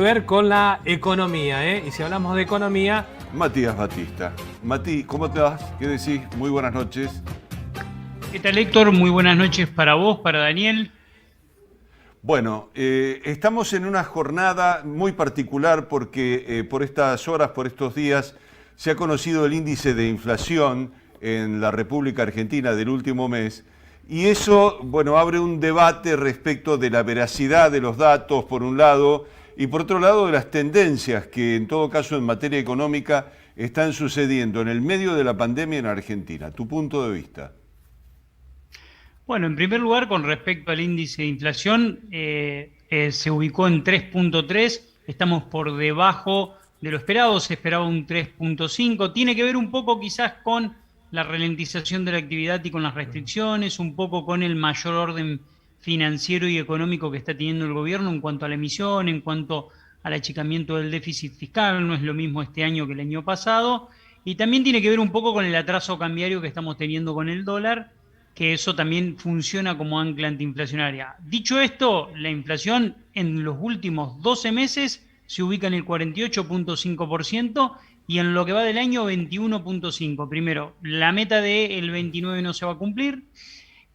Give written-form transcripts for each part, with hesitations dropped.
Ver con la economía, ¿eh? Y si hablamos de economía, Matías Batista. Mati, ¿cómo te vas? ¿Qué decís? Muy buenas noches. ¿Qué tal, Héctor? Muy buenas noches para vos, para Daniel. Bueno, estamos en una jornada muy particular porque por estas horas, por estos días, se ha conocido el índice de inflación en la República Argentina del último mes y eso, bueno, abre un debate respecto de la veracidad de los datos, por un lado, y por otro lado de las tendencias que en todo caso en materia económica están sucediendo en el medio de la pandemia en Argentina. Tu punto de vista. Bueno, en primer lugar, con respecto al índice de inflación, se ubicó en 3,3, estamos por debajo de lo esperado, se esperaba un 3,5. Tiene que ver un poco quizás con la ralentización de la actividad y con las restricciones, un poco con el mayor orden financiero y económico que está teniendo el gobierno en cuanto a la emisión, en cuanto al achicamiento del déficit fiscal. No es lo mismo este año que el año pasado, y también tiene que ver un poco con el atraso cambiario que estamos teniendo con el dólar, que eso también funciona como ancla antiinflacionaria. Dicho esto, la inflación en los últimos 12 meses se ubica en el 48,5% y en lo que va del año 21,5%. Primero, la meta del 29 no se va a cumplir.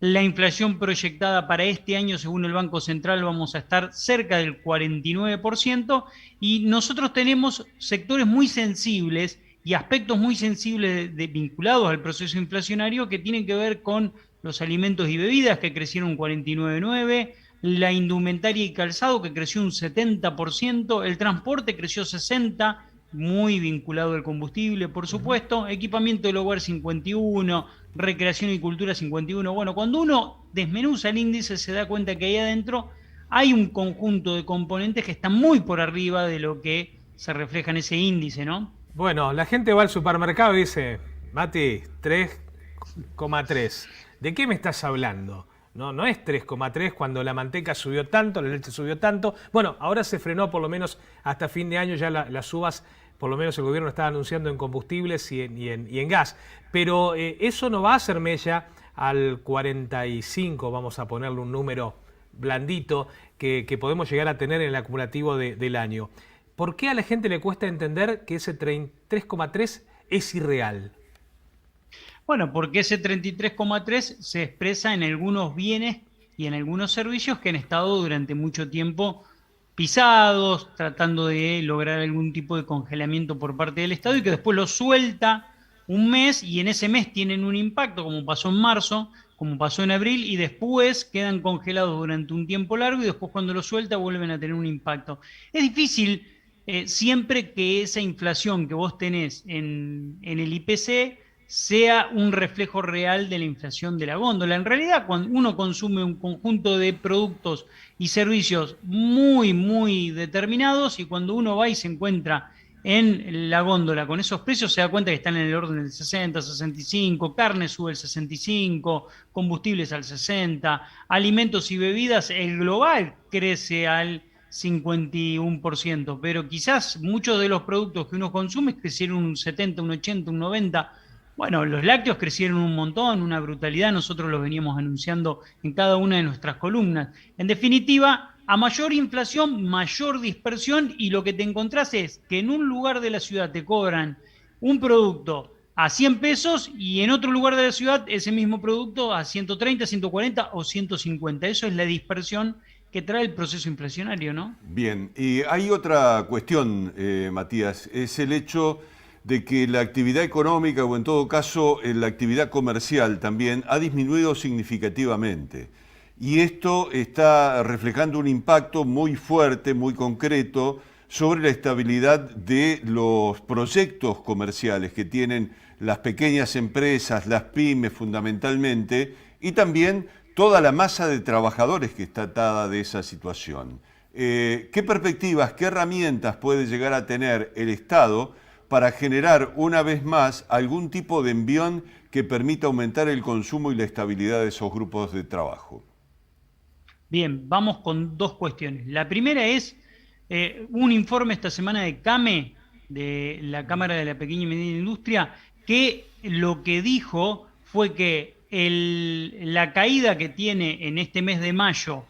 La inflación proyectada para este año, según el Banco Central, vamos a estar cerca del 49%, y nosotros tenemos sectores muy sensibles y aspectos muy sensibles vinculados al proceso inflacionario que tienen que ver con los alimentos y bebidas, que crecieron un 49,9%, la indumentaria y calzado, que creció un 70%, el transporte creció 60%, muy vinculado al combustible, por supuesto, equipamiento del hogar 51%, recreación y cultura 51%. Bueno, cuando uno desmenuza el índice se da cuenta que ahí adentro hay un conjunto de componentes que están muy por arriba de lo que se refleja en ese índice, ¿no? bueno, la gente va al supermercado y dice, Mati, 3,3. ¿De qué me estás hablando? No, no es 3,3 cuando la manteca subió tanto, la leche subió tanto. Bueno, ahora se frenó por lo menos hasta fin de año ya las subas, por lo menos el gobierno está anunciando en combustibles y en gas. Pero eso no va a hacer mella al 45, vamos a ponerle un número blandito, que podemos llegar a tener en el acumulativo del año. ¿Por qué a la gente le cuesta entender que ese 3,3 es irreal? Bueno, porque ese 33,3 se expresa en algunos bienes y en algunos servicios que han estado durante mucho tiempo pisados, tratando de lograr algún tipo de congelamiento por parte del Estado, y que después lo suelta un mes y en ese mes tienen un impacto, como pasó en marzo, como pasó en abril, y después quedan congelados durante un tiempo largo y después cuando lo suelta vuelven a tener un impacto. Es difícil siempre que esa inflación que vos tenés en el IPC sea un reflejo real de la inflación de la góndola. En realidad, cuando uno consume un conjunto de productos y servicios muy, muy determinados, y cuando uno va y se encuentra en la góndola con esos precios, se da cuenta que están en el orden del 60, 65, carne sube el 65, combustibles al 60, alimentos y bebidas, el global crece al 51%, pero quizás muchos de los productos que uno consume crecieron un 70, un 80, un 90. Bueno, los lácteos crecieron un montón, una brutalidad, nosotros los veníamos anunciando en cada una de nuestras columnas. En definitiva, a mayor inflación, mayor dispersión, y lo que te encontrás es que en un lugar de la ciudad te cobran un producto a 100 pesos y en otro lugar de la ciudad ese mismo producto a 130, 140 o 150. Eso es la dispersión que trae el proceso inflacionario, ¿no? Bien, y hay otra cuestión, Matías, es el hecho de que la actividad económica o en todo caso la actividad comercial también ha disminuido significativamente. Y esto está reflejando un impacto muy fuerte, muy concreto sobre la estabilidad de los proyectos comerciales que tienen las pequeñas empresas, las pymes fundamentalmente, y también toda la masa de trabajadores que está atada de esa situación. ¿Qué perspectivas, qué herramientas puede llegar a tener el Estado para generar una vez más algún tipo de envión que permita aumentar el consumo y la estabilidad de esos grupos de trabajo? Bien, vamos con dos cuestiones. La primera es un informe esta semana de CAME, de la Cámara de la Pequeña y Mediana Industria, que lo que dijo fue que la caída que tiene en este mes de mayo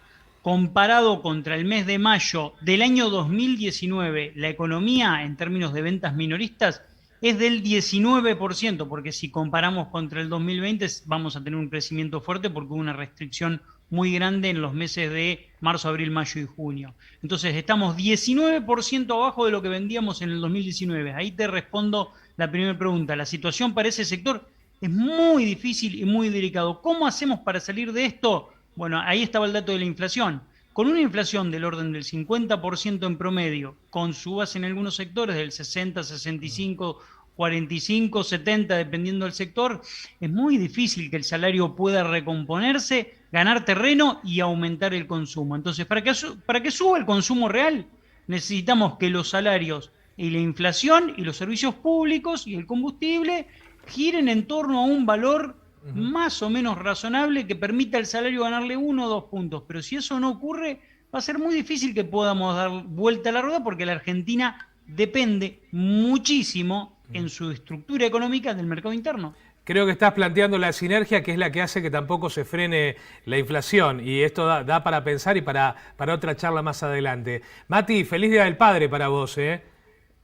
comparado contra el mes de mayo del año 2019, la economía en términos de ventas minoristas es del 19%, porque si comparamos contra el 2020 vamos a tener un crecimiento fuerte porque hubo una restricción muy grande en los meses de marzo, abril, mayo y junio. Entonces estamos 19% abajo de lo que vendíamos en el 2019. Ahí te respondo la primera pregunta. La situación para ese sector es muy difícil y muy delicado. ¿Cómo hacemos para salir de esto? Bueno, ahí estaba el dato de la inflación. Con una inflación del orden del 50% en promedio, con subas en algunos sectores del 60, 65, 45, 70, dependiendo del sector, es muy difícil que el salario pueda recomponerse, ganar terreno y aumentar el consumo. Entonces, para que suba el consumo real, necesitamos que los salarios y la inflación y los servicios públicos y el combustible giren en torno a un valor más o menos razonable que permita al salario ganarle 1 o 2 puntos. Pero si eso no ocurre, va a ser muy difícil que podamos dar vuelta a la rueda porque la Argentina depende muchísimo en su estructura económica del mercado interno. Creo que estás planteando la sinergia que es la que hace que tampoco se frene la inflación y esto da para pensar y para otra charla más adelante. Mati, feliz Día del Padre para vos,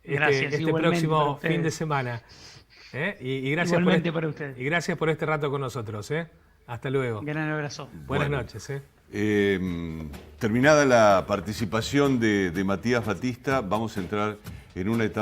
Gracias, este próximo fin de semana. Y gracias igualmente para ustedes. Y gracias por este rato con nosotros. Hasta luego. Gran abrazo. Buenas noches. Terminada la participación de Matías Batista, vamos a entrar en una etapa.